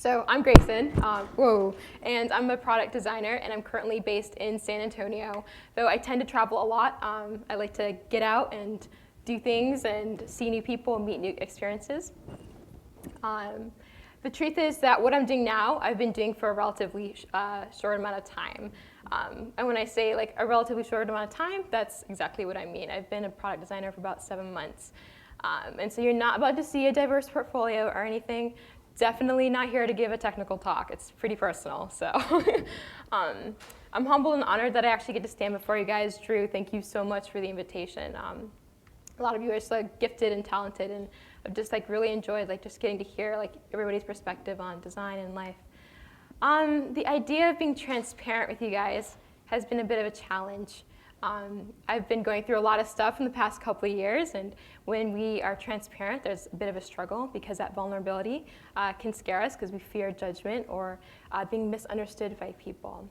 So I'm Greyson, and I'm a product designer, and I'm currently based in San Antonio. Though I tend to travel a lot, I like to get out and do things and see new people and meet new experiences. The truth is that what I'm doing now, I've been doing for a relatively short amount of time. And when I say like a relatively short amount of time, that's exactly what I mean. I've been a product designer for about 7 months. And so you're not about to see a diverse portfolio or anything. Definitely not here to give a technical talk. It's pretty personal. So I'm humbled and honored that I actually get to stand before you guys. Drew, thank you so much for the invitation. A lot of you are so gifted and talented, and I've just really enjoyed just getting to hear everybody's perspective on design and life. The idea of being transparent with you guys has been a bit of a challenge. I've been going through a lot of stuff in the past couple of years, and when we are transparent, there's a bit of a struggle because that vulnerability can scare us because we fear judgment or being misunderstood by people.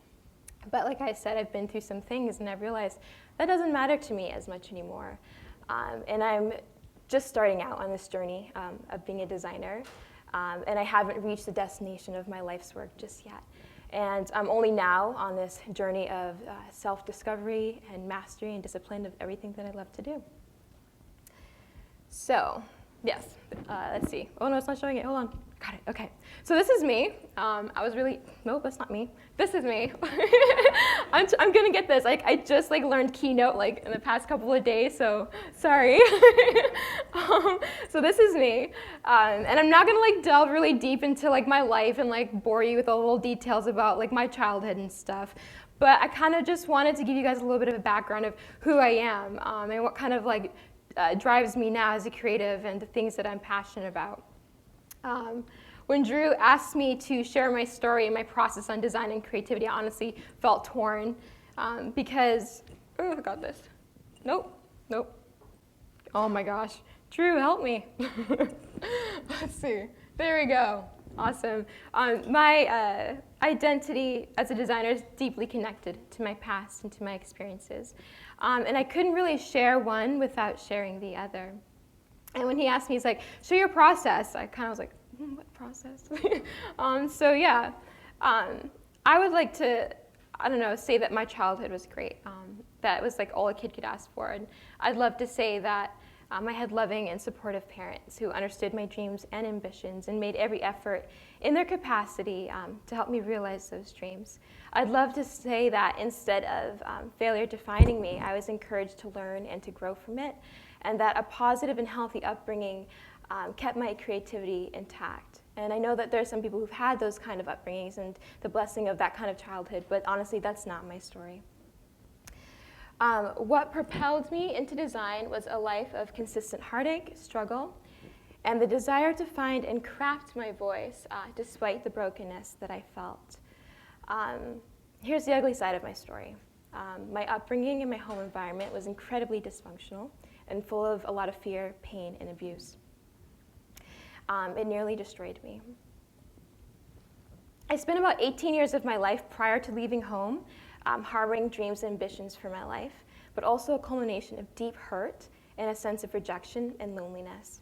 But like I said, I've been through some things, and I've realized that doesn't matter to me as much anymore. And I'm just starting out on this journey of being a designer, and I haven't reached the destination of my life's work just yet. And I'm only now on this journey of self-discovery and mastery and discipline of everything that I love to do. So, yes, let's see. Oh no, it's not showing it, hold on. Got it, okay. So this is me. Nope, that's not me. This is me. I'm gonna get this. I just learned Keynote in the past couple of days, so sorry. So this is me. And I'm not gonna delve really deep into my life and bore you with all the little details about my childhood and stuff. But I kind of just wanted to give you guys a little bit of a background of who I am and what kind of drives me now as a creative and the things that I'm passionate about. When Drew asked me to share my story and my process on design and creativity, I honestly felt torn because, oh, I got this. Nope. Oh my gosh. Drew, help me. Let's see. There we go. Awesome. My identity as a designer is deeply connected to my past and to my experiences. And I couldn't really share one without sharing the other. And when he asked me, he's like, show your process. I kind of was like, what process? So yeah, I would like to, say that my childhood was great. That was all a kid could ask for. And I'd love to say that I had loving and supportive parents who understood my dreams and ambitions and made every effort in their capacity to help me realize those dreams. I'd love to say that instead of failure defining me, I was encouraged to learn and to grow from it, and that a positive and healthy upbringing kept my creativity intact. And I know that there are some people who've had those kind of upbringings and the blessing of that kind of childhood, but honestly, that's not my story. What propelled me into design was a life of consistent heartache, struggle, and the desire to find and craft my voice despite the brokenness that I felt. Here's the ugly side of my story. My upbringing in my home environment was incredibly dysfunctional and full of a lot of fear, pain, and abuse. It nearly destroyed me. I spent about 18 years of my life prior to leaving home harboring dreams and ambitions for my life, but also a culmination of deep hurt and a sense of rejection and loneliness.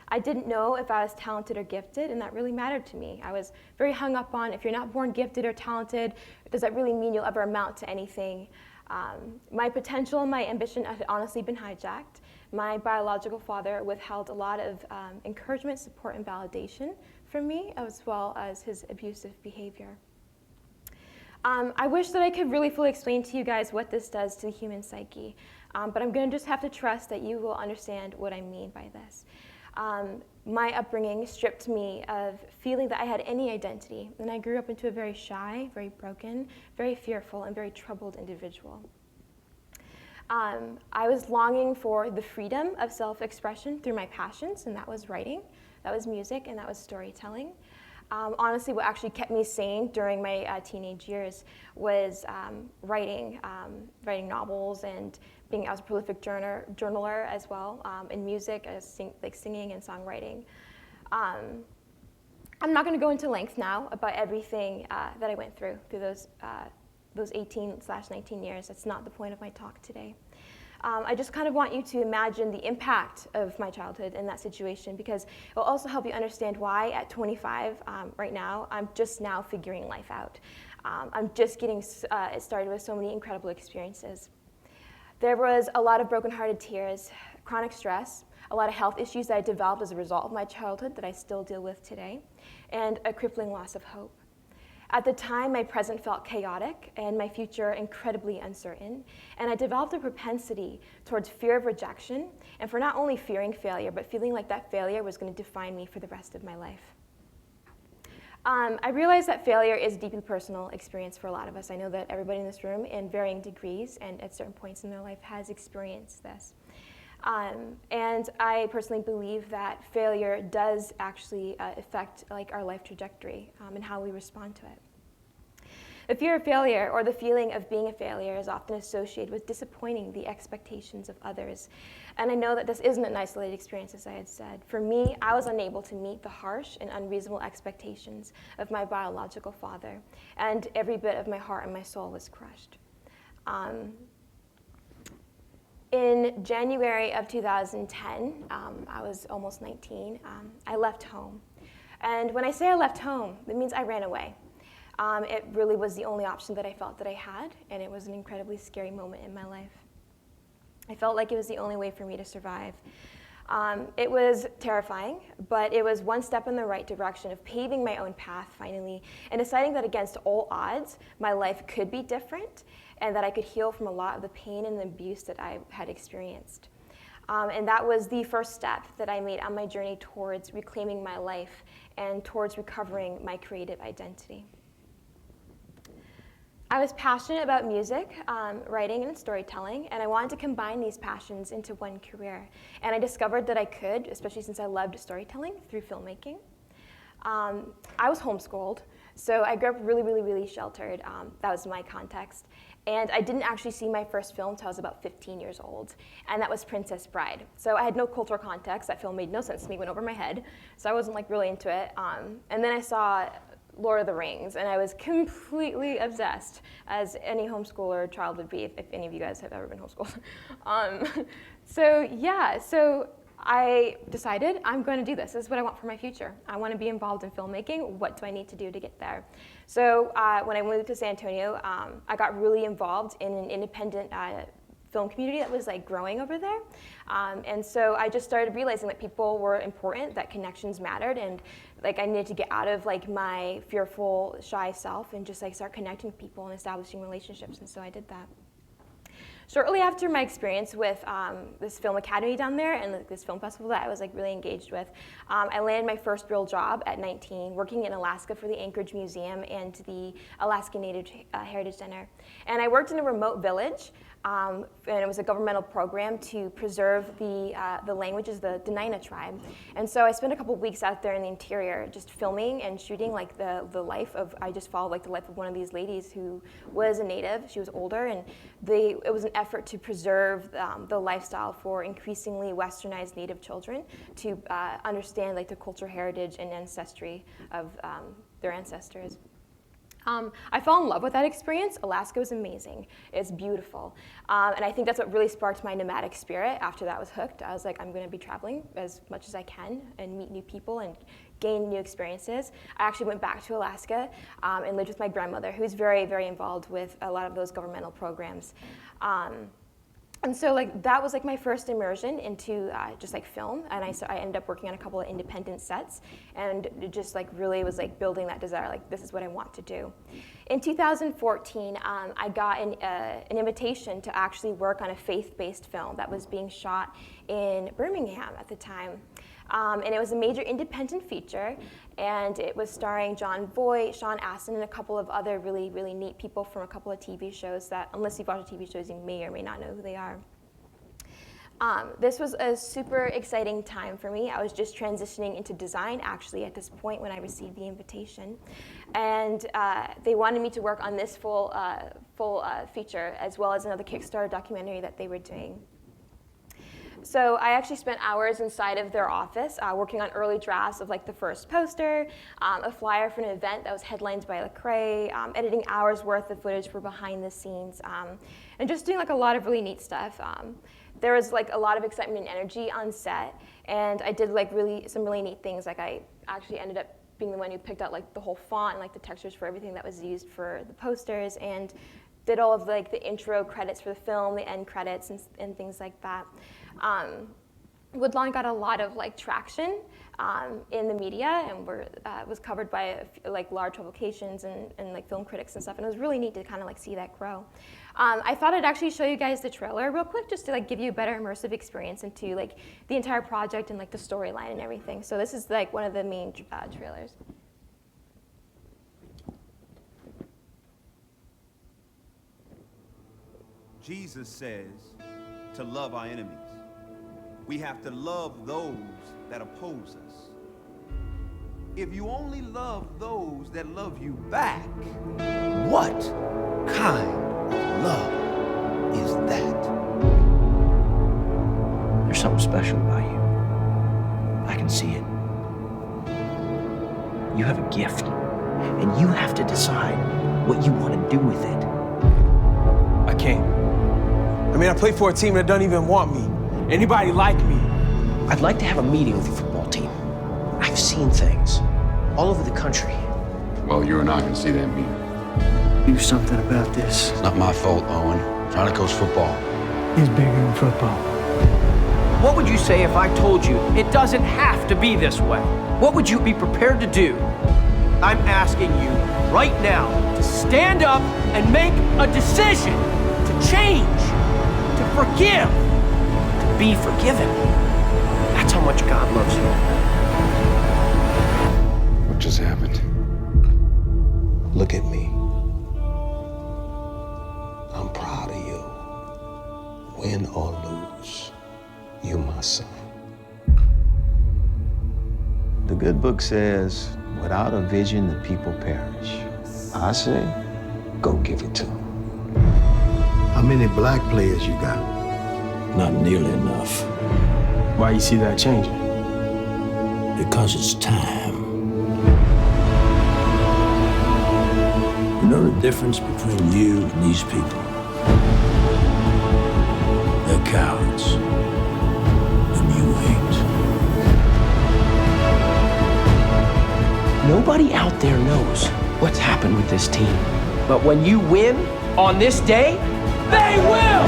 I didn't know if I was talented or gifted, and that really mattered to me. I was very hung up on, if you're not born gifted or talented, does that really mean you'll ever amount to anything? My potential and my ambition had honestly been hijacked. My biological father withheld a lot of encouragement, support, and validation from me, as well as his abusive behavior. I wish that I could really fully explain to you guys what this does to the human psyche, but I'm going to just have to trust that you will understand what I mean by this. My upbringing stripped me of feeling that I had any identity, and I grew up into a very shy, very broken, very fearful, and very troubled individual. I was longing for the freedom of self-expression through my passions, and that was writing, that was music, and that was storytelling. Honestly, what actually kept me sane during my teenage years was writing novels and being as a prolific journaler as well, in music, singing and songwriting. I'm not going to go into length now about everything that I went through those 18/19 years. That's not the point of my talk today. I just kind of want you to imagine the impact of my childhood in that situation, because it will also help you understand why at 25 right now, I'm just now figuring life out. I'm just getting started with so many incredible experiences. There was a lot of brokenhearted tears, chronic stress, a lot of health issues that I developed as a result of my childhood that I still deal with today, and a crippling loss of hope. At the time, my present felt chaotic and my future incredibly uncertain, and I developed a propensity towards fear of rejection, and for not only fearing failure, but feeling like that failure was going to define me for the rest of my life. I realize that failure is a deeply personal experience for a lot of us. I know that everybody in this room, in varying degrees and at certain points in their life, has experienced this. And I personally believe that failure does actually affect our life trajectory and how we respond to it. The fear of failure, or the feeling of being a failure, is often associated with disappointing the expectations of others. And I know that this isn't an isolated experience, as I had said. For me, I was unable to meet the harsh and unreasonable expectations of my biological father, and every bit of my heart and my soul was crushed. In January of 2010, I was almost 19, I left home. And when I say I left home, it means I ran away. It really was the only option that I felt that I had, and it was an incredibly scary moment in my life. I felt like it was the only way for me to survive. It was terrifying, but it was one step in the right direction of paving my own path finally, and deciding that against all odds, my life could be different, and that I could heal from a lot of the pain and the abuse that I had experienced. And that was the first step that I made on my journey towards reclaiming my life and towards recovering my creative identity. I was passionate about music, writing, and storytelling, and I wanted to combine these passions into one career. And I discovered that I could, especially since I loved storytelling, through filmmaking. I was homeschooled, so I grew up really sheltered. That was my context. And I didn't actually see my first film until I was about 15 years old, and that was Princess Bride. So I had no cultural context. That film made no sense to me, went over my head, so I wasn't really into it. And then I saw Lord of the Rings, and I was completely obsessed, as any homeschooler child would be, if any of you guys have ever been homeschooled. So I decided I'm going to do this. This is what I want for my future. I want to be involved in filmmaking. What do I need to do to get there? So when I moved to San Antonio, I got really involved in an independent film community that was growing over there. And so I just started realizing that people were important, that connections mattered, and I needed to get out of my fearful, shy self and just start connecting with people and establishing relationships, and so I did that. Shortly after my experience with this film academy down there and this film festival that I was really engaged with, I landed my first real job at 19, working in Alaska for the Anchorage Museum and the Alaska Native Heritage Center. And I worked in a remote village, and it was a governmental program to preserve the languages, the Dena'ina tribe. And so I spent a couple of weeks out there in the interior just filming and shooting the life of, I just followed the life of one of these ladies who was a native. She was older, and it was an effort to preserve the lifestyle for increasingly westernized native children to understand the cultural heritage and ancestry of their ancestors. I fell in love with that experience. Alaska was amazing. It's beautiful. And I think that's what really sparked my nomadic spirit. After that was hooked, I was I'm going to be traveling as much as I can and meet new people and gain new experiences. I actually went back to Alaska and lived with my grandmother, who's very involved with a lot of those governmental programs. And so that was my first immersion into just film, and I ended up working on a couple of independent sets, and it just really was building that desire, this is what I want to do. In 2014, I got an invitation to actually work on a faith-based film that was being shot in Birmingham at the time. And it was a major independent feature, and it was starring John Voight, Sean Astin, and a couple of other really neat people from a couple of TV shows that, unless you've watched the TV shows, you may or may not know who they are. This was a super exciting time for me. I was just transitioning into design, actually, at this point when I received the invitation. And they wanted me to work on this full feature, as well as another Kickstarter documentary that they were doing. So I actually spent hours inside of their office working on early drafts of like the first poster, a flyer for an event that was headlined by Lecrae, editing hours worth of footage for behind the scenes, and just doing like a lot of really neat stuff. There was like a lot of excitement and energy on set, and I did like some really neat things. Like I actually ended up being the one who picked out like the whole font and like the textures for everything that was used for the posters, and did all of like the intro credits for the film, the end credits, and things like that. Woodlawn got a lot of like traction in the media, and was covered by like large publications and like film critics and stuff, and it was really neat to kind of like see that grow. I thought I'd actually show you guys the trailer real quick, just to like give you a better immersive experience into like the entire project and like the storyline and everything. So this is like one of the main trailers. Jesus says to love our enemies. We have to love those that oppose us. If you only love those that love you back, what kind of love is that? There's something special about you. I can see it. You have a gift, and you have to decide what you want to do with it. I can't. I mean, I play for a team that doesn't even want me. Anybody like me? I'd like to have a meeting with your football team. I've seen things all over the country. Well, you and I can see them here. Do something about this. It's not my fault, Owen. I'm trying to coach football. Is bigger than football. What would you say if I told you it doesn't have to be this way? What would you be prepared to do? I'm asking you right now to stand up and make a decision, to change, to forgive, to be forgiven. That's how much God loves you. What just happened? Look at me. I'm proud of you. Win or lose, you my son. The good book says, without a vision, the people perish. I say, go give it to them. How many black players you got? Not nearly enough. Why you see that changing? Because it's time. You know the difference between you and these people? They're cowards. And you ain't. Nobody out there knows what's happened with this team. But when you win on this day, they will!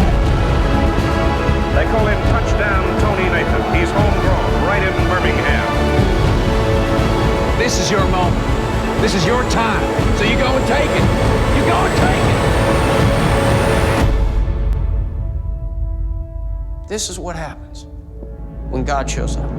They call him Touchdown Tony Nathan. He's homegrown, right in Birmingham. This is your moment. This is your time. So you go and take it. You go and take it. This is what happens when God shows up.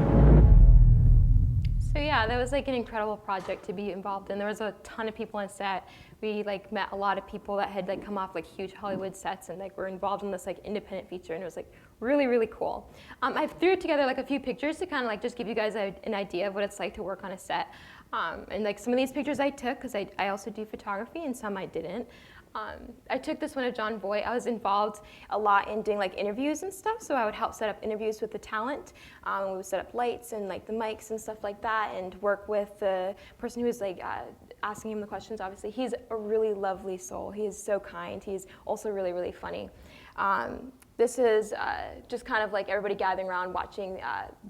So yeah, that was like an incredible project to be involved in. There was a ton of people on set. We like met a lot of people that had like come off like huge Hollywood sets and like were involved in this like independent feature, and it was like really, really cool. I threw together like a few pictures to kind of like just give you guys an idea of what it's like to work on a set. And like some of these pictures I took, because I also do photography, and some I didn't. I took this one of John Boy. I was involved a lot in doing like interviews and stuff, so I would help set up interviews with the talent. We would set up lights and like the mics and stuff like that, and work with the person who was like asking him the questions. Obviously, he's a really lovely soul. He is so kind. He's also really, really funny. This is just kind of like everybody gathering around watching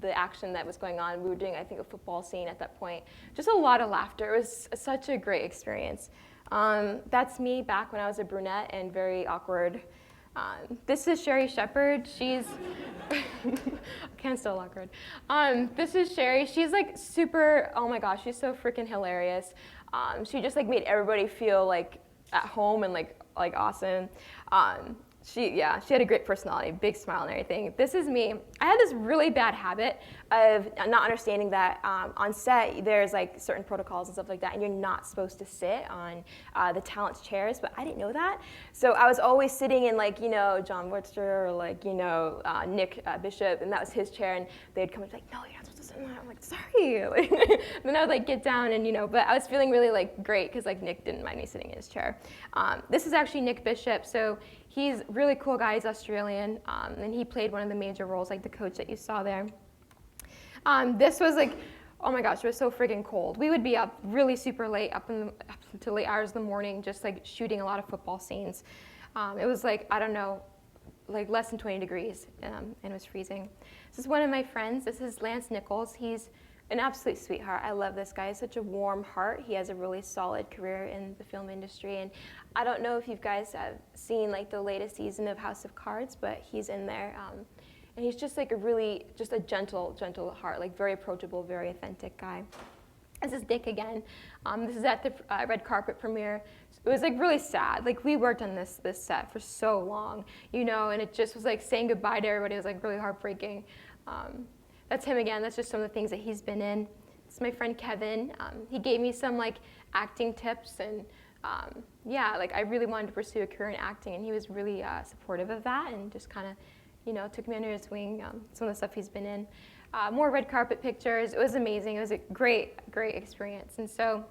the action that was going on. We were doing, I think, a football scene at that point. Just a lot of laughter. It was such a great experience. That's me back when I was a brunette and very awkward. This is Sherry Shepard. She's, Ken's still awkward. This is Sherry. She's like super, oh my gosh, she's so freaking hilarious. She just like made everybody feel like at home and like awesome. She had a great personality, big smile and everything. This is me. I had this really bad habit of not understanding that on set there's like certain protocols and stuff like that, and you're not supposed to sit on the talent's chairs, but I didn't know that. So I was always sitting in like, you know, John Wurster or like, you know, Nick Bishop, and that was his chair, and they'd come and be like, no, you're not supposed to sit And I'm like, sorry. Then I would like get down and, but I was feeling really like great because like Nick didn't mind me sitting in his chair. This is actually Nick Bishop. So he's a really cool guy. He's Australian. And he played one of the major roles, like the coach that you saw there. This was like, oh my gosh, it was so freaking cold. We would be up really super late, up until late hours of the morning, just like shooting a lot of football scenes. It was like, I don't know, like less than 20 degrees, and it was freezing. This is one of my friends. This is Lance Nichols. He's an absolute sweetheart. I love this guy. He's such a warm heart. He has a really solid career in the film industry. And I don't know if you guys have seen like the latest season of House of Cards, but he's in there. And he's just like just a gentle heart, like very approachable, very authentic guy. This is Dick again. This is at the red carpet premiere. It was like really sad. Like we worked on this set for so long, and it just was like saying goodbye to everybody. It was like really heartbreaking. That's him again. That's just some of the things that he's been in. This is my friend Kevin. He gave me some like acting tips, and yeah, like I really wanted to pursue a career in acting, and he was really supportive of that, and just kind of took me under his wing. Some of the stuff he's been in. More red carpet pictures. It was amazing. It was a great experience. And so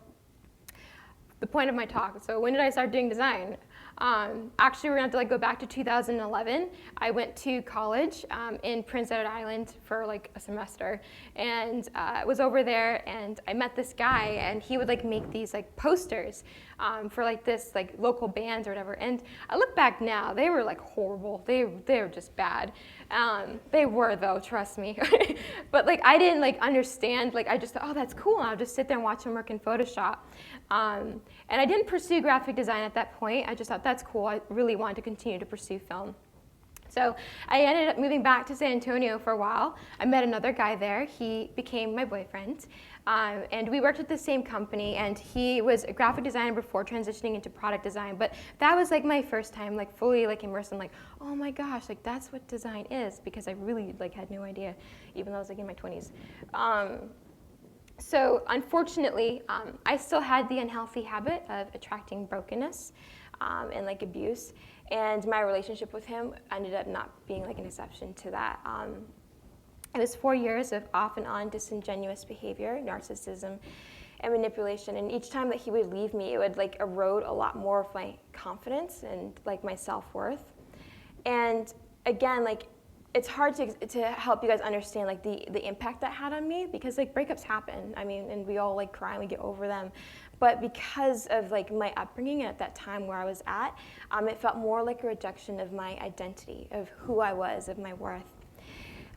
the point of my talk, so when did I start doing design? Actually, we're going to have to go back to 2011. I went to college in Prince Edward Island for like a semester, and I was over there, and I met this guy, and he would like make these like posters for like this like local bands or whatever. And I look back now, they were like horrible. They were just bad. They were though, trust me. But like I didn't like understand. Like I just thought, oh, that's cool. I'll just sit there and watch him work in Photoshop. And I didn't pursue graphic design at that point. I just thought that's cool. I really wanted to continue to pursue film. So I ended up moving back to San Antonio for a while. I met another guy there. He became my boyfriend. And we worked at the same company, and he was a graphic designer before transitioning into product design. But that was like my first time like fully like immersed in like, oh my gosh, like that's what design is, because I really like had no idea, even though I was like in my 20s. So unfortunately, I still had the unhealthy habit of attracting brokenness and like abuse, and my relationship with him ended up not being like an exception to that. It was 4 years of off and on disingenuous behavior, narcissism, and manipulation. And each time that he would leave me, it would like erode a lot more of my confidence and like my self-worth. And again, like it's hard to help you guys understand like the impact that had on me, because like breakups happen. I mean, and we all like cry and we get over them. But because of like my upbringing at that time where I was at, it felt more like a rejection of my identity, of who I was, of my worth.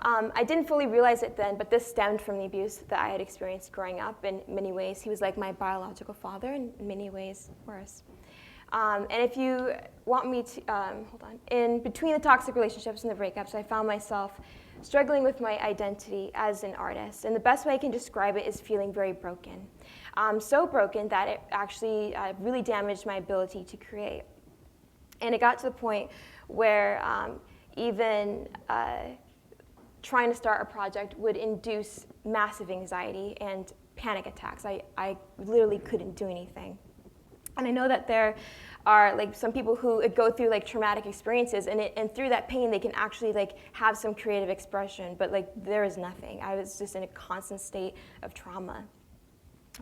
I didn't fully realize it then, but this stemmed from the abuse that I had experienced growing up. In many ways, he was like my biological father, in many ways worse. And if you want me to, hold on. In between the toxic relationships and the breakups, I found myself struggling with my identity as an artist. And the best way I can describe it is feeling very broken. So broken that it actually really damaged my ability to create. And it got to the point where even trying to start a project would induce massive anxiety and panic attacks. I literally couldn't do anything. And I know that there are like some people who go through like traumatic experiences, and through that pain they can actually like have some creative expression, but like there is nothing. I was just in a constant state of trauma.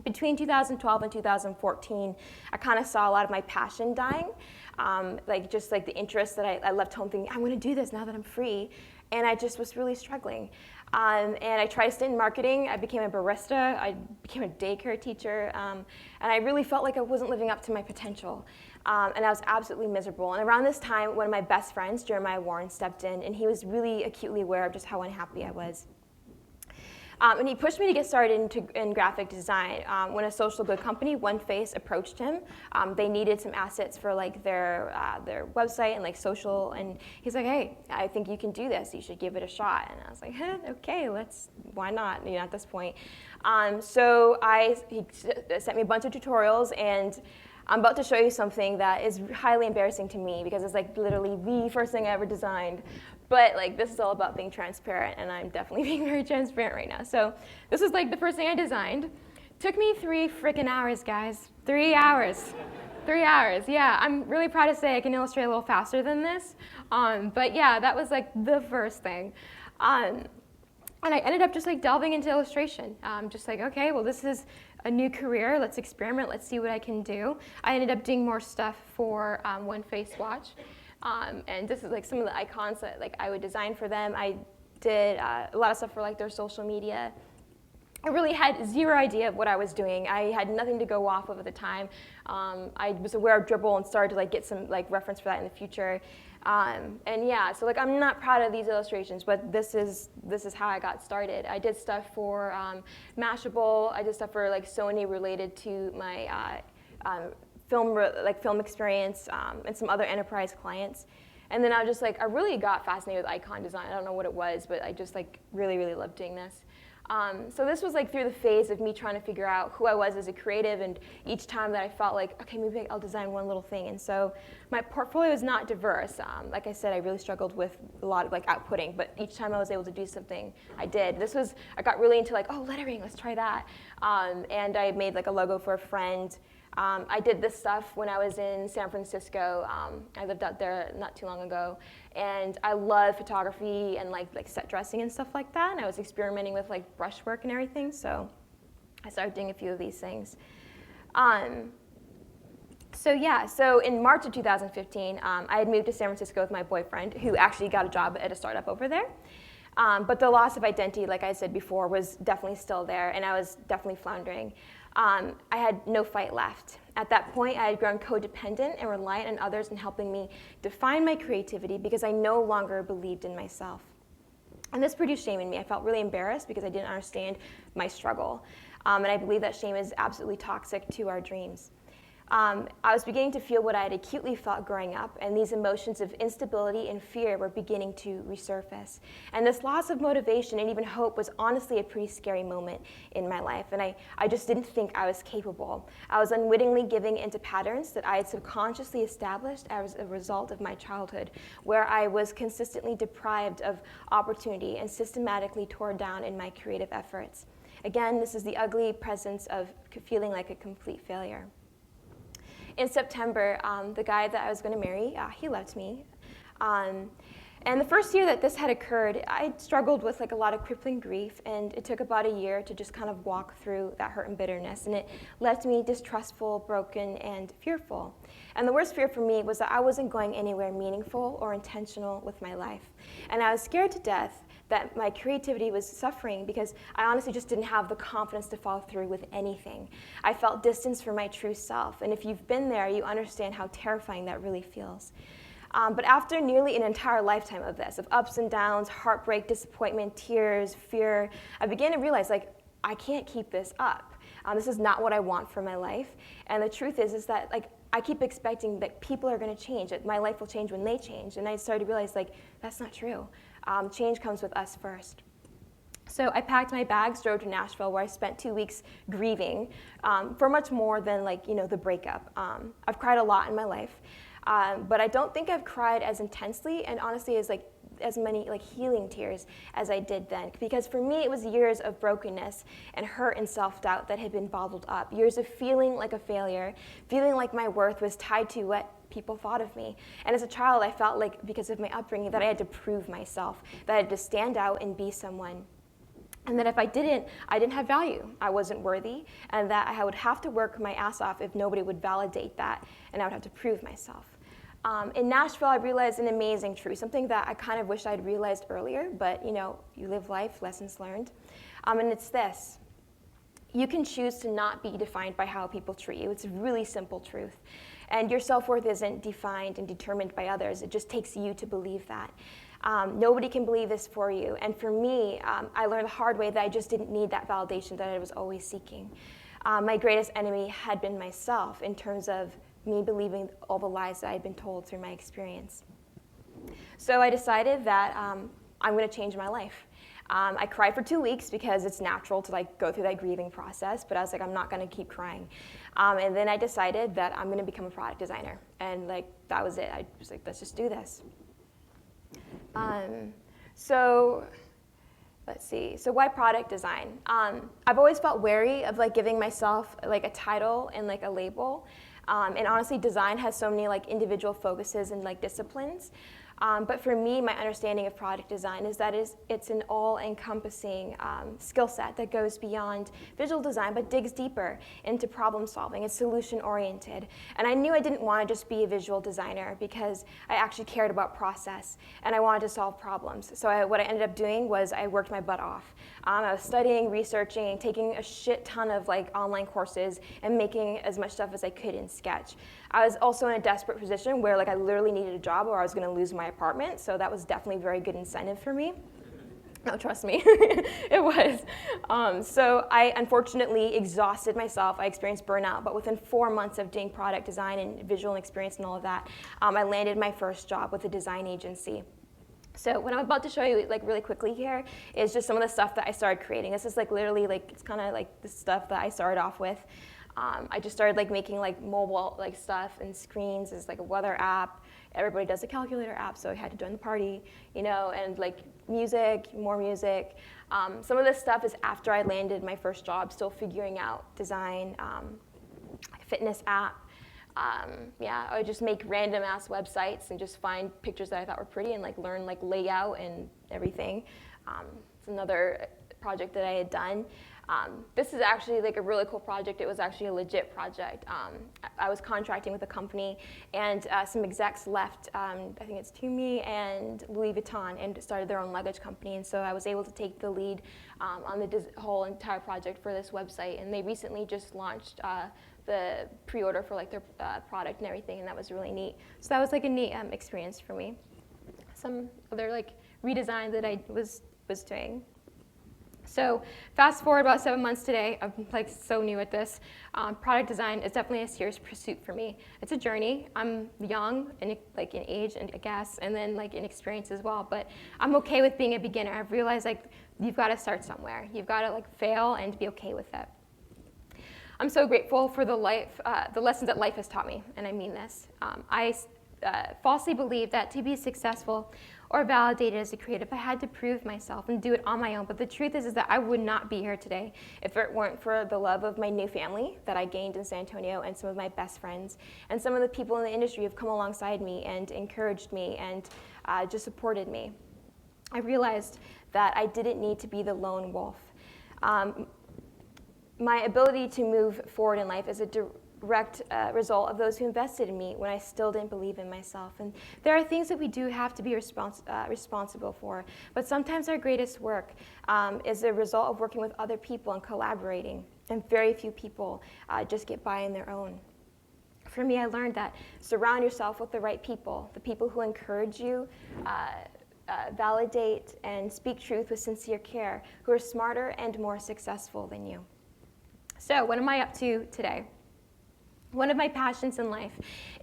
Between 2012 and 2014, I kind of saw a lot of my passion dying, like just like the interest that I left home thinking, I'm going to do this now that I'm free. And I just was really struggling. And I tried to stay in marketing. I became a barista. I became a daycare teacher. And I really felt like I wasn't living up to my potential. And I was absolutely miserable. And around this time, one of my best friends, Jeremiah Warren, stepped in, and he was really acutely aware of just how unhappy I was. And he pushed me to get started in graphic design. When a social good company, One Face, approached him, they needed some assets for like their website and like social, and he's like, "Hey, I think you can do this. You should give it a shot." And I was like, "Okay, why not?" At this point. So he sent me a bunch of tutorials, and I'm about to show you something that is highly embarrassing to me because it's like literally the first thing I ever designed. But like this is all about being transparent, and I'm definitely being very transparent right now. So this is like the first thing I designed. Took me 3 freaking hours, guys. 3 hours. 3 hours, yeah. I'm really proud to say I can illustrate a little faster than this. But yeah, that was like the first thing. And I ended up just like delving into illustration. Just like, okay, well, this is a new career. Let's experiment. Let's see what I can do. I ended up doing more stuff for One Face Watch. And this is like some of the icons that like I would design for them. I did a lot of stuff for like their social media. I really had zero idea of what I was doing. I had nothing to go off of at the time. I was aware of Dribble and started to like get some like reference for that in the future. And yeah, so like I'm not proud of these illustrations, but this is how I got started. I did stuff for Mashable. I did stuff for like Sony related to my film experience and some other enterprise clients. And then I really got fascinated with icon design. I don't know what it was, but I just like really loved doing this. So this was like through the phase of me trying to figure out who I was as a creative, and each time that I felt like, okay, maybe I'll design one little thing. And so my portfolio is not diverse. Like I said, I really struggled with a lot of like outputting, but each time I was able to do something, I did. I got really into like, oh, lettering, let's try that. And I made like a logo for a friend. I did this stuff when I was in San Francisco. I lived out there not too long ago, and I love photography and like set dressing and stuff like that. And I was experimenting with like brushwork and everything, so I started doing a few of these things. So in March of 2015, I had moved to San Francisco with my boyfriend, who actually got a job at a startup over there. But the loss of identity, like I said before, was definitely still there, and I was definitely floundering. I had no fight left. At that point, I had grown codependent and reliant on others in helping me define my creativity because I no longer believed in myself. And this produced shame in me. I felt really embarrassed because I didn't understand my struggle. And I believe that shame is absolutely toxic to our dreams. I was beginning to feel what I had acutely felt growing up, and these emotions of instability and fear were beginning to resurface. And this loss of motivation and even hope was honestly a pretty scary moment in my life, and I just didn't think I was capable. I was unwittingly giving into patterns that I had subconsciously established as a result of my childhood, where I was consistently deprived of opportunity and systematically torn down in my creative efforts. Again, this is the ugly presence of feeling like a complete failure. In September, the guy that I was going to marry, he left me. And the first year that this had occurred, I struggled with like a lot of crippling grief, and it took about a year to just kind of walk through that hurt and bitterness, and it left me distrustful, broken, and fearful. And the worst fear for me was that I wasn't going anywhere meaningful or intentional with my life. And I was scared to death that my creativity was suffering because I honestly just didn't have the confidence to follow through with anything. I felt distance from my true self, and if you've been there, you understand how terrifying that really feels. But after nearly an entire lifetime of this, of ups and downs, heartbreak, disappointment, tears, fear, I began to realize, like, I can't keep this up. This is not what I want for my life. And the truth is that, like, I keep expecting that people are going to change, that my life will change when they change. And I started to realize, like, that's not true. Change comes with us first. So I packed my bags, drove to Nashville, where I spent 2 weeks grieving for much more than, like, the breakup. I've cried a lot in my life, but I don't think I've cried as intensely and honestly as many like healing tears as I did then. Because for me, it was years of brokenness and hurt and self-doubt that had been bottled up. Years of feeling like a failure, feeling like my worth was tied to what people thought of me. And as a child, I felt like, because of my upbringing, that I had to prove myself, that I had to stand out and be someone. And that if I didn't have value. I wasn't worthy, and that I would have to work my ass off if nobody would validate that, and I would have to prove myself. In Nashville, I realized an amazing truth, something that I kind of wish I'd realized earlier, but you live life, lessons learned. And it's this: you can choose to not be defined by how people treat you. It's a really simple truth. And your self-worth isn't defined and determined by others. It just takes you to believe that. Nobody can believe this for you. And for me, I learned the hard way that I just didn't need that validation that I was always seeking. My greatest enemy had been myself, in terms of me believing all the lies that I had been told through my experience. So I decided that I'm going to change my life. I cried for 2 weeks because it's natural to go through that grieving process, but I was like, I'm not going to keep crying. And then I decided that I'm going to become a product designer, and that was it. I was like, let's just do this. So let's see. So why product design? I've always felt wary of giving myself a title and a label. And honestly, design has so many individual focuses and disciplines. But for me, my understanding of product design is that it's an all-encompassing skill set that goes beyond visual design, but digs deeper into problem solving. It's solution-oriented. And I knew I didn't want to just be a visual designer because I actually cared about process, and I wanted to solve problems. So what I ended up doing was I worked my butt off. I was studying, researching, taking a shit ton of online courses, and making as much stuff as I could in Sketch. I was also in a desperate position where I literally needed a job or I was going to lose my apartment, so that was definitely a very good incentive for me. No, trust me, it was. So I unfortunately exhausted myself. I experienced burnout, but within 4 months of doing product design and visual experience and all of that, I landed my first job with a design agency. So what I'm about to show you really quickly here is just some of the stuff that I started creating. This is literally it's kind of the stuff that I started off with. I just started making mobile stuff and screens. As a weather app. Everybody does a calculator app, so I had to join the party, and music, more music. Some of this stuff is after I landed my first job, still figuring out design, fitness app. Yeah, I would just make random ass websites and just find pictures that I thought were pretty and learn layout and everything. It's another project that I had done. This is actually a really cool project. It was actually a legit project. I was contracting with a company, and some execs left. I think it's Tumi and Louis Vuitton, and started their own luggage company. And so I was able to take the lead on the whole entire project for this website. And they recently just launched the pre-order for their product and everything, and that was really neat. So that was a neat experience for me. Some other redesign that I was doing. So fast forward about 7 months today. I'm so new at this. Product design is definitely a serious pursuit for me. It's a journey. I'm young in in age and I guess, and then in experience as well. But I'm okay with being a beginner. I've realized you've got to start somewhere. You've got to fail and be okay with it. I'm so grateful for the lessons that life has taught me, and I mean this. I falsely believed that to be successful or validated as a creative, I had to prove myself and do it on my own. But the truth is that I would not be here today if it weren't for the love of my new family that I gained in San Antonio, and some of my best friends, and some of the people in the industry who have come alongside me and encouraged me and just supported me. I realized that I didn't need to be the lone wolf. My ability to move forward in life is a direct result of those who invested in me when I still didn't believe in myself. And there are things that we do have to be responsible for, but sometimes our greatest work is a result of working with other people and collaborating, and very few people just get by on their own. For me, I learned that surround yourself with the right people, the people who encourage you, validate, and speak truth with sincere care, who are smarter and more successful than you. So what am I up to today? One of my passions in life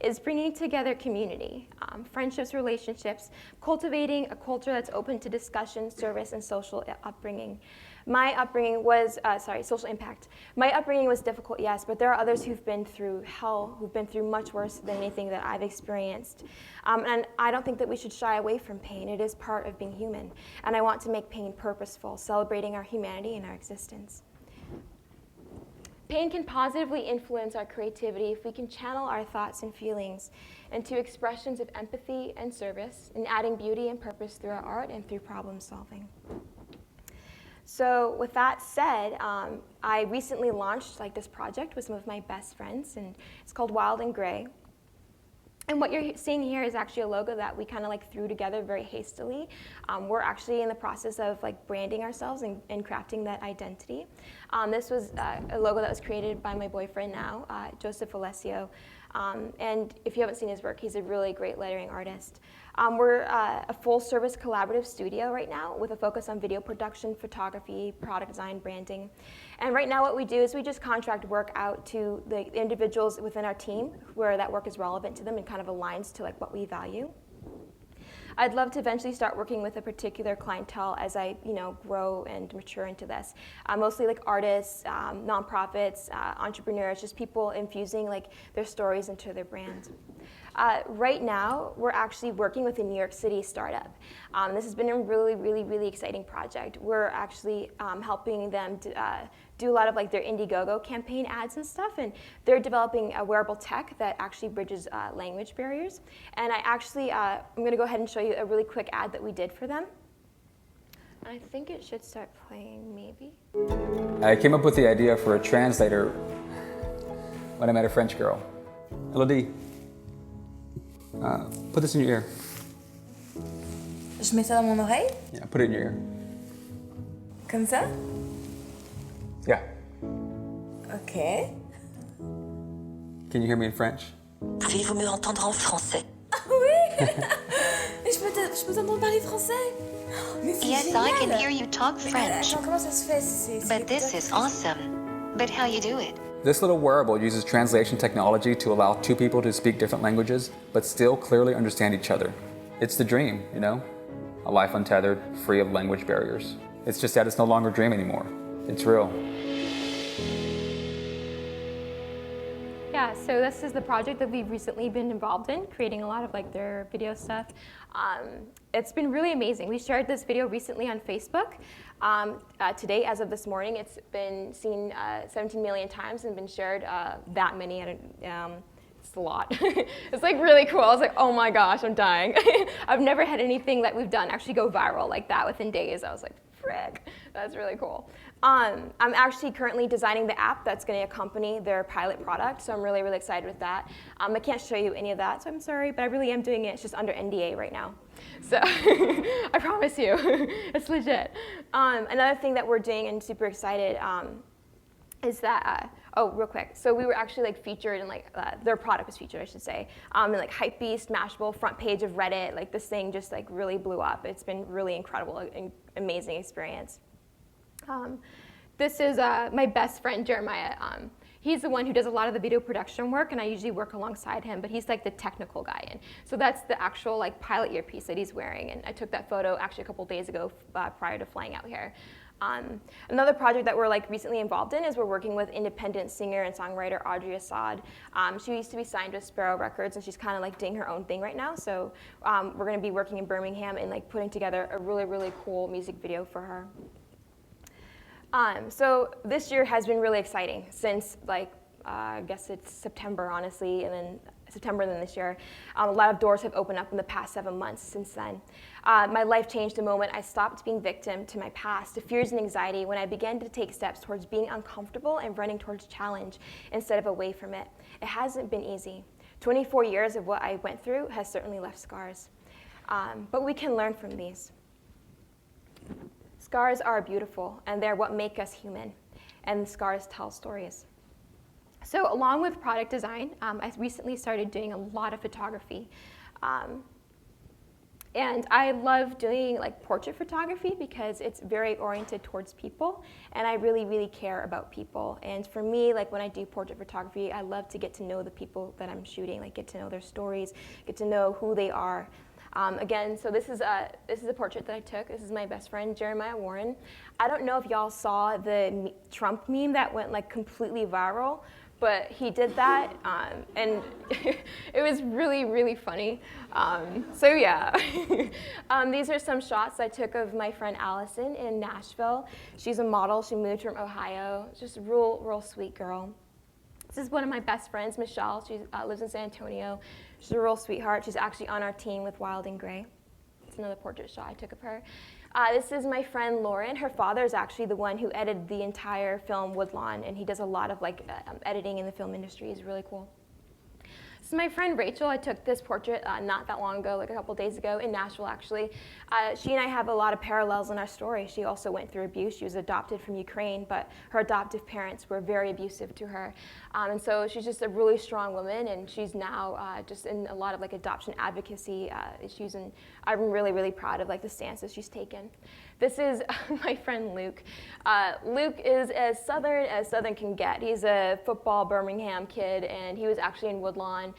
is bringing together community, friendships, relationships, cultivating a culture that's open to discussion, service, and social upbringing. My upbringing was, social impact. My upbringing was difficult, yes, but there are others who've been through hell, who've been through much worse than anything that I've experienced. And I don't think that we should shy away from pain. It is part of being human. And I want to make pain purposeful, celebrating our humanity and our existence. Pain can positively influence our creativity if we can channel our thoughts and feelings into expressions of empathy and service, and adding beauty and purpose through our art and through problem solving. So with that said, I recently launched this project with some of my best friends, and it's called Wild and Gray. And what you're seeing here is actually a logo that we kind of threw together very hastily. We're actually in the process of branding ourselves and crafting that identity. This was a logo that was created by my boyfriend now, Joseph Alessio. And if you haven't seen his work, he's a really great lettering artist. We're a full-service collaborative studio right now with a focus on video production, photography, product design, branding. And right now what we do is we just contract work out to the individuals within our team where that work is relevant to them and kind of aligns to what we value. I'd love to eventually start working with a particular clientele as I grow and mature into this. Mostly artists, nonprofits, entrepreneurs, just people infusing their stories into their brand. Right now, we're actually working with a New York City startup. This has been a really, really, really exciting project. We're actually helping them do a lot of like their Indiegogo campaign ads and stuff, and they're developing a wearable tech that actually bridges language barriers. And I actually, I'm gonna go ahead and show you a really quick ad that we did for them. And I think it should start playing, maybe. I came up with the idea for a translator when I met a French girl. Elodie, put this in your ear. Je mets ça dans mon oreille? Yeah, put it in your ear. Comme ça? Yeah. Ok. Can you hear me in French? Pouvez-vous me entendre en français? Ah oui! je peux t'entendre parler français? Mais c'est Yes, génial. I can hear you talk French. Attends, comment ça se fait? But this is awesome. But how you do it? This little wearable uses translation technology to allow two people to speak different languages, but still clearly understand each other. It's the dream, you know? A life untethered, free of language barriers. It's just that it's no longer a dream anymore. It's real. Yeah, so this is the project that we've recently been involved in, creating a lot of like their video stuff. It's been really amazing. We shared this video recently on Facebook. Today, as of this morning, it's been seen 17 million times and been shared that many. It's a lot. It's like really cool. I was like, oh my gosh, I'm dying. I've never had anything that we've done actually go viral like that within days. I was like, frick, that's really cool. I'm actually currently designing the app that's going to accompany their pilot product, so I'm really, really excited with that. I can't show you any of that, so I'm sorry, but I really am doing it. It's just under NDA right now. So I promise you, it's legit. Another thing that we're doing and super excited is that, oh, real quick. So we were actually like featured in like, their product was featured, I should say, in like Hypebeast, Mashable, front page of Reddit. Like this thing just like really blew up. It's been really incredible, amazing experience. This is my best friend, Jeremiah. He's the one who does a lot of the video production work, and I usually work alongside him, but he's like the technical guy. And so that's the actual like pilot earpiece that he's wearing. And I took that photo actually a couple days ago prior to flying out here. Another project that we're like recently involved in is we're working with independent singer and songwriter Audrey Assad. She used to be signed with Sparrow Records, and she's kind of like doing her own thing right now. So we're going to be working in Birmingham and like putting together a really, really cool music video for her. So this year has been really exciting since like, I guess it's September, honestly, and then September than this year. A lot of doors have opened up in the past 7 months since then. My life changed the moment I stopped being victim to my past, to fears and anxiety, when I began to take steps towards being uncomfortable and running towards challenge instead of away from it. It hasn't been easy. 24 years of what I went through has certainly left scars. But we can learn from these. Scars are beautiful, and they're what make us human, and scars tell stories. So along with product design, I recently started doing a lot of photography. And I love doing like portrait photography because it's very oriented towards people, and I really, really care about people. And for me, like when I do portrait photography, I love to get to know the people that I'm shooting, like get to know their stories, get to know who they are. Again, so this is a portrait that I took. This is my best friend, Jeremiah Warren. I don't know if y'all saw the Trump meme that went like completely viral, but he did that, and it was really, really funny. So yeah, these are some shots I took of my friend Allison in Nashville. She's a model. She moved from Ohio. Just a real sweet girl. This is one of my best friends, Michelle. She lives in San Antonio. She's a real sweetheart. She's actually on our team with Wild and Gray. It's another portrait shot I took of her. This is my friend Lauren. Her father is actually the one who edited the entire film Woodlawn, and he does a lot of like editing in the film industry. He's really cool. This is my friend Rachel. I took this portrait not that long ago, like a couple days ago in Nashville, actually. She and I have a lot of parallels in our story. She also went through abuse. She was adopted from Ukraine, but her adoptive parents were very abusive to her. And so she's just a really strong woman, and she's now just in a lot of like adoption advocacy issues, and I'm really, really proud of like the stances she's taken. This is my friend Luke. Luke is as Southern can get. He's a football Birmingham kid, and he was actually in Woodlawn,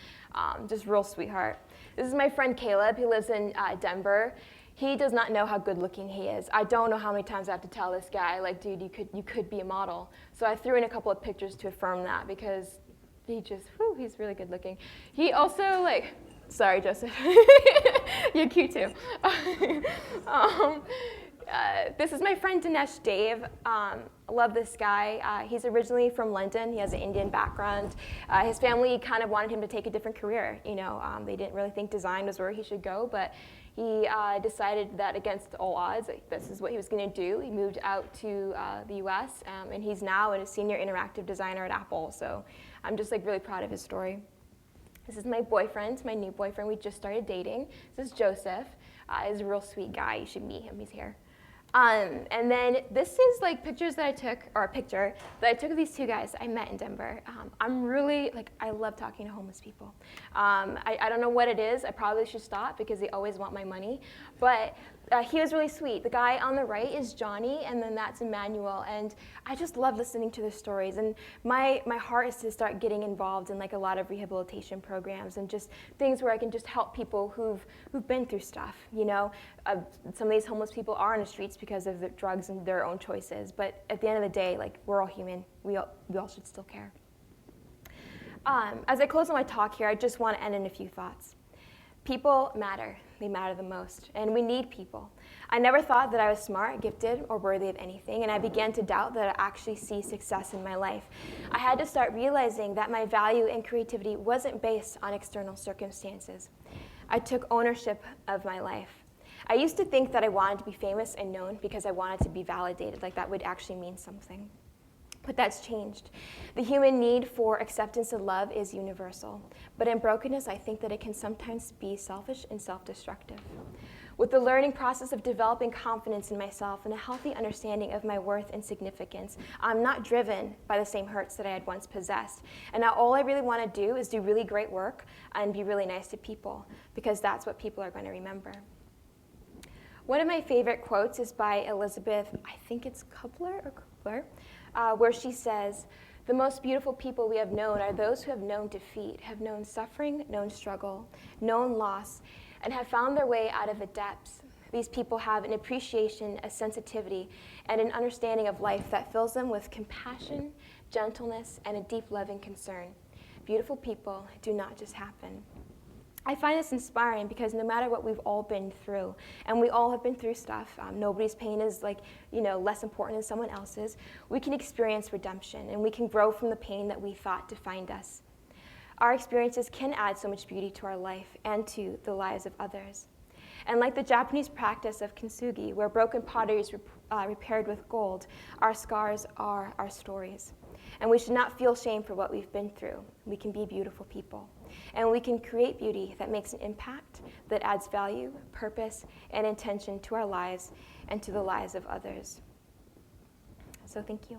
just real sweetheart. This is my friend Caleb. He lives in Denver. He does not know how good looking he is. I don't know how many times I have to tell this guy, like, dude, you could be a model. So I threw in a couple of pictures to affirm that, because he just, he's really good looking. He also, like, sorry, Joseph. You're cute too. this is my friend Dinesh Dave. I love this guy. He's originally from London. He has an Indian background. His family kind of wanted him to take a different career. You know, they didn't really think design was where he should go, but he decided that against all odds, this is what he was going to do. He moved out to the U.S. And he's now a senior interactive designer at Apple. So I'm just like really proud of his story. This is my boyfriend, my new boyfriend. We just started dating. This is Joseph. He's a real sweet guy. You should meet him. He's here. And then this is like pictures that I took, or a picture that I took of these two guys I met in Denver. I'm really, like, I love talking to homeless people. I don't know what it is. I probably should stop because they always want my money. But he was really sweet. The guy on the right is Johnny, and then that's Emmanuel. And I just love listening to their stories. And my heart is to start getting involved in like a lot of rehabilitation programs and just things where I can just help people who've been through stuff. You know, some of these homeless people are on the streets because of the drugs and their own choices. But at the end of the day, like, we're all human. We all should still care. As I close on my talk here, I just want to end in a few thoughts. People matter. They matter the most, and we need people. I never thought that I was smart, gifted, or worthy of anything, and I began to doubt that I actually see success in my life. I had to start realizing that my value and creativity wasn't based on external circumstances. I took ownership of my life. I used to think that I wanted to be famous and known because I wanted to be validated, like that would actually mean something. But that's changed. The human need for acceptance and love is universal. But in brokenness, I think that it can sometimes be selfish and self-destructive. With the learning process of developing confidence in myself and a healthy understanding of my worth and significance, I'm not driven by the same hurts that I had once possessed. And now all I really want to do is do really great work and be really nice to people, because that's what people are going to remember. One of my favorite quotes is by Elizabeth, I think it's Kubler, where she says, "The most beautiful people we have known are those who have known defeat, have known suffering, known struggle, known loss, and have found their way out of the depths. These people have an appreciation, a sensitivity, and an understanding of life that fills them with compassion, gentleness, and a deep loving concern. Beautiful people do not just happen." I find this inspiring because no matter what we've all been through, and we all have been through stuff, nobody's pain is less important than someone else's, we can experience redemption, and we can grow from the pain that we thought defined us. Our experiences can add so much beauty to our life and to the lives of others. And like the Japanese practice of kintsugi, where broken pottery is repaired with gold, our scars are our stories. And we should not feel shame for what we've been through. We can be beautiful people. And we can create beauty that makes an impact, that adds value, purpose, and intention to our lives and to the lives of others. So thank you.